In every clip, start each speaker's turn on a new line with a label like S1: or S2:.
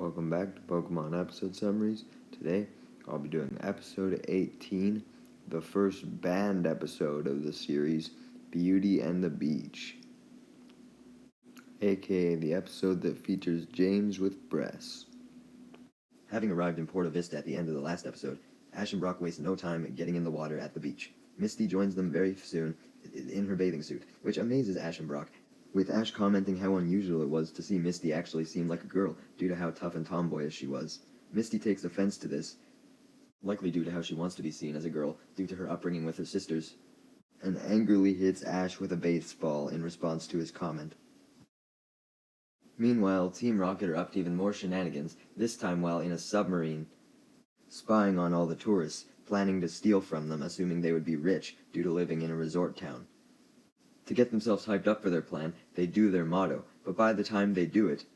S1: Welcome back to Pokemon episode summaries. Today, I'll be doing episode 18, the first banned episode of the series, Beauty and the Beach, aka the episode that features James with breasts. Having arrived in Porta Vista at the end of the last episode, Ash and Brock waste no time getting in the water at the beach. Misty joins them very soon in her bathing suit, which amazes Ash and Brock, with Ash commenting how unusual it was to see Misty actually seem like a girl due to how tough and tomboyish she was. Misty takes offense to this, likely due to how she wants to be seen as a girl due to her upbringing with her sisters, and angrily hits Ash with a baseball in response to his comment. Meanwhile, Team Rocket are up to even more shenanigans, this time while in a submarine, spying on all the tourists, planning to steal from them, assuming they would be rich due to living in a resort town. To get themselves hyped up for their plan, they do their motto, but by the time they do it,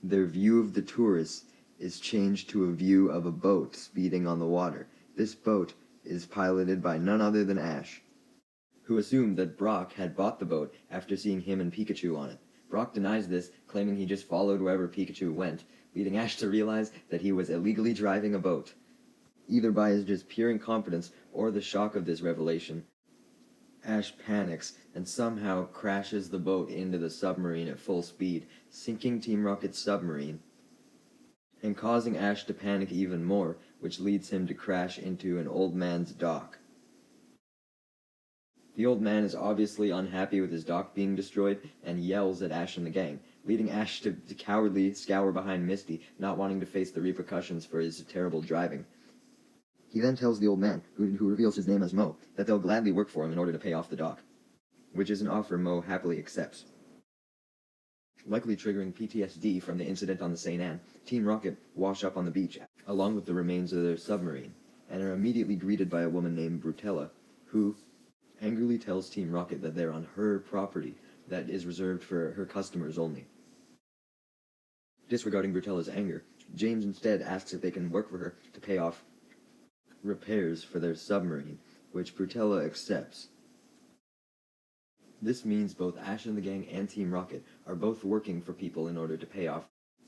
S1: their view of the tourists is changed to a view of a boat speeding on the water. This boat is piloted by none other than Ash, who assumed that Brock had bought the boat after seeing him and Pikachu on it. Brock denies this, claiming he just followed wherever Pikachu went, leading Ash to realize that he was illegally driving a boat. Either by his just pure incompetence or the shock of this revelation, Ash panics and somehow crashes the boat into the submarine at full speed, sinking Team Rocket's submarine, and causing Ash to panic even more, which leads him to crash into an old man's dock. The old man is obviously unhappy with his dock being destroyed and yells at Ash and the gang, leading Ash to cowardly scour behind Misty, not wanting to face the repercussions for his terrible driving. He then tells the old man, who reveals his name as Mo, that they'll gladly work for him in order to pay off the dock, which is an offer Mo happily accepts. Likely triggering PTSD from the incident on the St. Anne, Team Rocket wash up on the beach, along with the remains of their submarine, and are immediately greeted by a woman named Brutella, who angrily tells Team Rocket that they're on her property that is reserved for her customers only. Disregarding Brutella's anger, James instead asks if they can work for her to pay off repairs for their submarine, which Brutella accepts. This means both Ash and the gang and Team Rocket are both working for people in order to pay off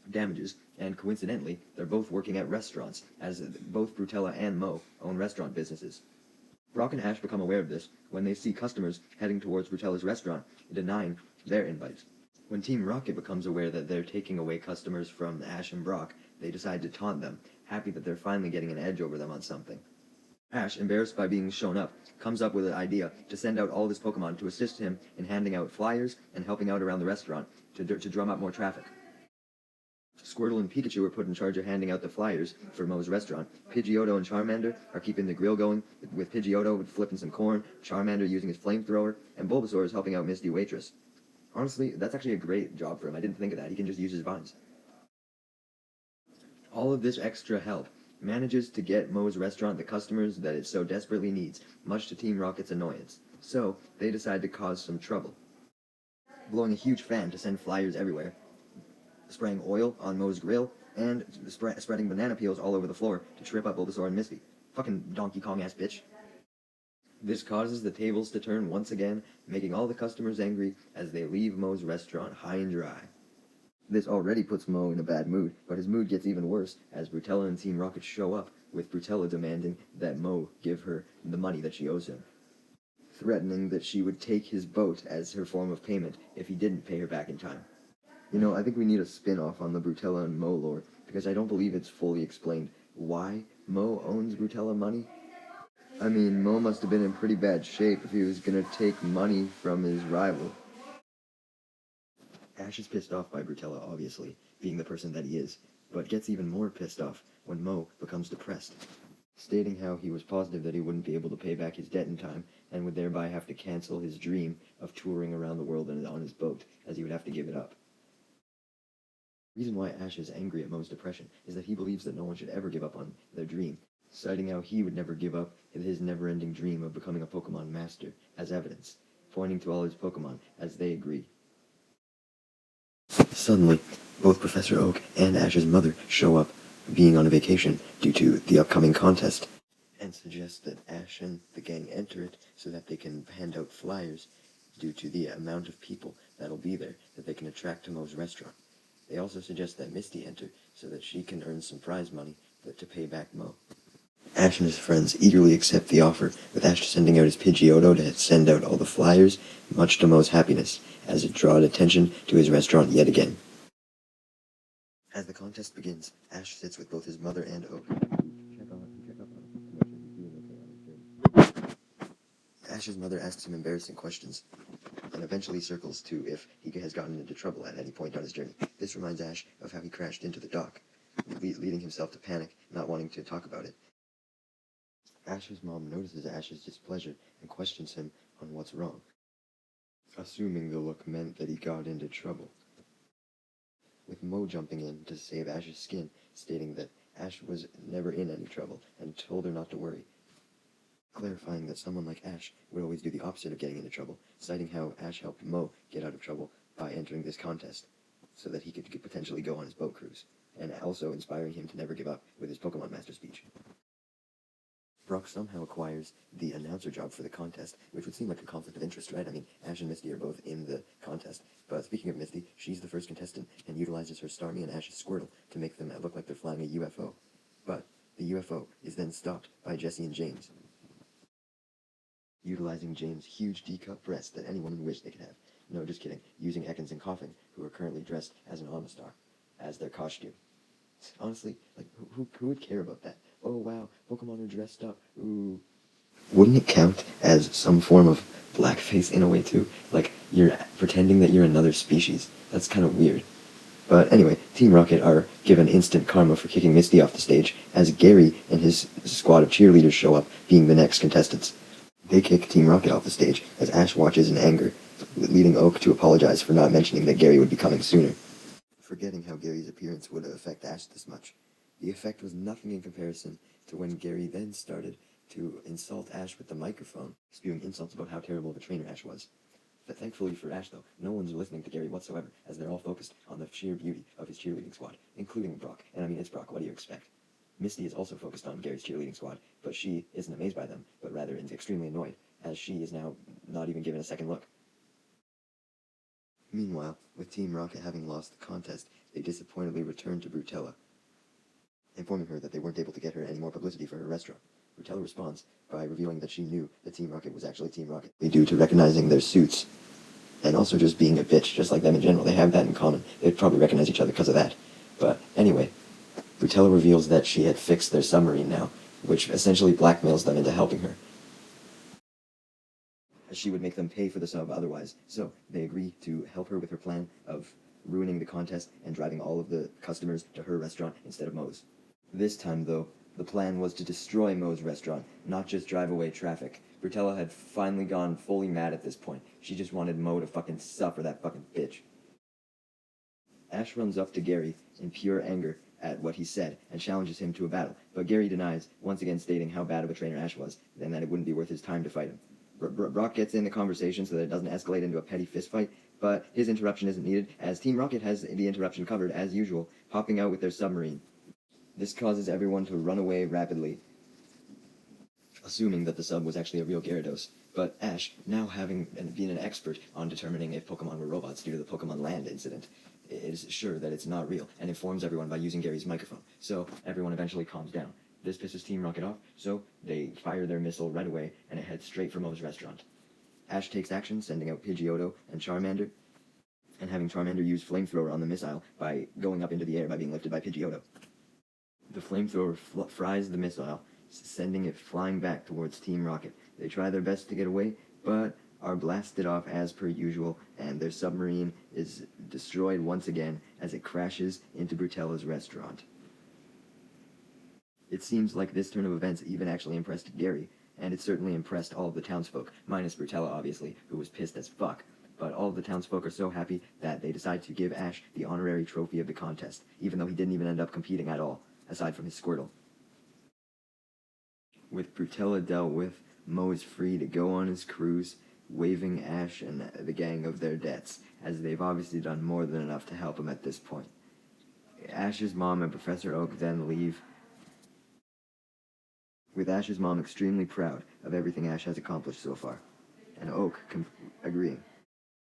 S1: damages, and coincidentally, they're both working at restaurants, as both Brutella and Mo own restaurant businesses. Brock and Ash become aware of this when they see customers heading towards Brutella's restaurant, denying their invites. When Team Rocket becomes aware that they're taking away customers from Ash and Brock, they decide to taunt them, happy that they're finally getting an edge over them on something. Ash, embarrassed by being shown up, comes up with an idea to send out all of his Pokemon to assist him in handing out flyers and helping out around the restaurant to drum up more traffic. Squirtle and Pikachu are put in charge of handing out the flyers for Mo's restaurant. Pidgeotto and Charmander are keeping the grill going, with Pidgeotto flipping some corn, Charmander using his flamethrower, and Bulbasaur is helping out Misty Waitress. Honestly, that's actually a great job for him. I didn't think of that. He can just use his vines. All of this extra help manages to get Mo's restaurant the customers that it so desperately needs, much to Team Rocket's annoyance. So, they decide to cause some trouble, blowing a huge fan to send flyers everywhere, spraying oil on Mo's grill, and spreading banana peels all over the floor to trip up Bulbasaur and Misty. Fucking Donkey Kong-ass bitch. This causes the tables to turn once again, making all the customers angry as they leave Mo's restaurant high and dry. This already puts Mo in a bad mood, but his mood gets even worse as Brutella and Team Rocket show up, with Brutella demanding that Mo give her the money that she owes him, threatening that she would take his boat as her form of payment if he didn't pay her back in time. You know, I think we need a spin-off on the Brutella and Mo lore, because I don't believe it's fully explained why Mo owns Brutella money. I mean, Mo must have been in pretty bad shape if he was gonna take money from his rival. Ash is pissed off by Brutella, obviously, being the person that he is, but gets even more pissed off when Mo becomes depressed, stating how he was positive that he wouldn't be able to pay back his debt in time, and would thereby have to cancel his dream of touring around the world on his boat, as he would have to give it up. The reason why Ash is angry at Mo's depression is that he believes that no one should ever give up on their dream, citing how he would never give up his never-ending dream of becoming a Pokemon master as evidence, pointing to all his Pokemon as they agree. Suddenly, both Professor Oak and Ash's mother show up, being on a vacation due to the upcoming contest, and suggest that Ash and the gang enter it so that they can hand out flyers due to the amount of people that'll be there that they can attract to Mo's restaurant. They also suggest that Misty enter, so that she can earn some prize money, but to pay back Mo. Ash and his friends eagerly accept the offer, with Ash sending out his Pidgeotto to send out all the flyers, much to Mo's happiness, as it drawed attention to his restaurant yet again. As the contest begins, Ash sits with both his mother and Oak. Check up on him to make sure he's doing okay on his journey. Ash's mother asks him embarrassing questions, and eventually circles to if he has gotten into trouble at any point on his journey. This reminds Ash of how he crashed into the dock, leading himself to panic, not wanting to talk about it. Ash's mom notices Ash's displeasure and questions him on what's wrong, assuming the look meant that he got into trouble, with Mo jumping in to save Ash's skin, stating that Ash was never in any trouble and told her not to worry, clarifying that someone like Ash would always do the opposite of getting into trouble, citing how Ash helped Mo get out of trouble by entering this contest so that he could potentially go on his boat cruise, and also inspiring him to never give up with his Pokemon Master speech. Brock somehow acquires the announcer job for the contest, which would seem like a conflict of interest, right? I mean, Ash and Misty are both in the contest, but speaking of Misty, she's the first contestant and utilizes her Starmie and Ash's Squirtle to make them look like they're flying a UFO. But the UFO is then stopped by Jesse and James, utilizing James' huge D-cup breasts that any woman wished they could have. No, just kidding. Using Ekans and Coughing, who are currently dressed as an Omastar, as their costume. Honestly, like, who would care about that? Oh, wow, Pokemon are dressed up. Ooh. Wouldn't it count as some form of blackface in a way, too? Like, you're pretending that you're another species. That's kind of weird. But anyway, Team Rocket are given instant karma for kicking Misty off the stage, as Gary and his squad of cheerleaders show up, being the next contestants. They kick Team Rocket off the stage, as Ash watches in anger, leading Oak to apologize for not mentioning that Gary would be coming sooner, forgetting how Gary's appearance would affect Ash this much. The effect was nothing in comparison to when Gary then started to insult Ash with the microphone, spewing insults about how terrible of a trainer Ash was. But thankfully for Ash, though, no one's listening to Gary whatsoever, as they're all focused on the sheer beauty of his cheerleading squad, including Brock. And I mean, it's Brock, what do you expect? Misty is also focused on Gary's cheerleading squad, but she isn't amazed by them, but rather is extremely annoyed, as she is now not even given a second look. Meanwhile, with Team Rocket having lost the contest, they disappointedly return to Brutella, informing her that they weren't able to get her any more publicity for her restaurant. Brutella responds by revealing that she knew that Team Rocket was actually Team Rocket, due to recognizing their suits, and also just being a bitch, just like them in general. They have that in common. They'd probably recognize each other because of that. But anyway, Brutella reveals that she had fixed their submarine now, which essentially blackmails them into helping her, as she would make them pay for the sub otherwise. So they agree to help her with her plan of ruining the contest and driving all of the customers to her restaurant instead of Mo's. This time, though, the plan was to destroy Mo's restaurant, not just drive away traffic. Brutella had finally gone fully mad at this point. She just wanted Mo to fucking suffer, that fucking bitch. Ash runs up to Gary in pure anger at what he said and challenges him to a battle, but Gary denies, once again stating how bad of a trainer Ash was, and that it wouldn't be worth his time to fight him. Brock gets in the conversation so that it doesn't escalate into a petty fistfight, but his interruption isn't needed, as Team Rocket has the interruption covered, as usual, popping out with their submarine. This causes everyone to run away rapidly, assuming that the sub was actually a real Gyarados. But Ash, now having been an expert on determining if Pokemon were robots due to the Pokemon Land incident, is sure that it's not real, and informs everyone by using Gary's microphone. So everyone eventually calms down. This pisses Team Rocket off, so they fire their missile right away, and it heads straight for Mo's restaurant. Ash takes action, sending out Pidgeotto and Charmander, and having Charmander use Flamethrower on the missile by going up into the air by being lifted by Pidgeotto. The Flamethrower fries the missile, sending it flying back towards Team Rocket. They try their best to get away, but are blasted off as per usual, and their submarine is destroyed once again as it crashes into Brutella's restaurant. It seems like this turn of events even actually impressed Gary, and it certainly impressed all of the townsfolk, minus Brutella, obviously, who was pissed as fuck. But all of the townsfolk are so happy that they decide to give Ash the honorary trophy of the contest, even though he didn't even end up competing at all, aside from his Squirtle. With Brutella dealt with, Mo is free to go on his cruise, waiving Ash and the gang of their debts, as they've obviously done more than enough to help him at this point. Ash's mom and Professor Oak then leave, with Ash's mom extremely proud of everything Ash has accomplished so far, and Oak agreeing.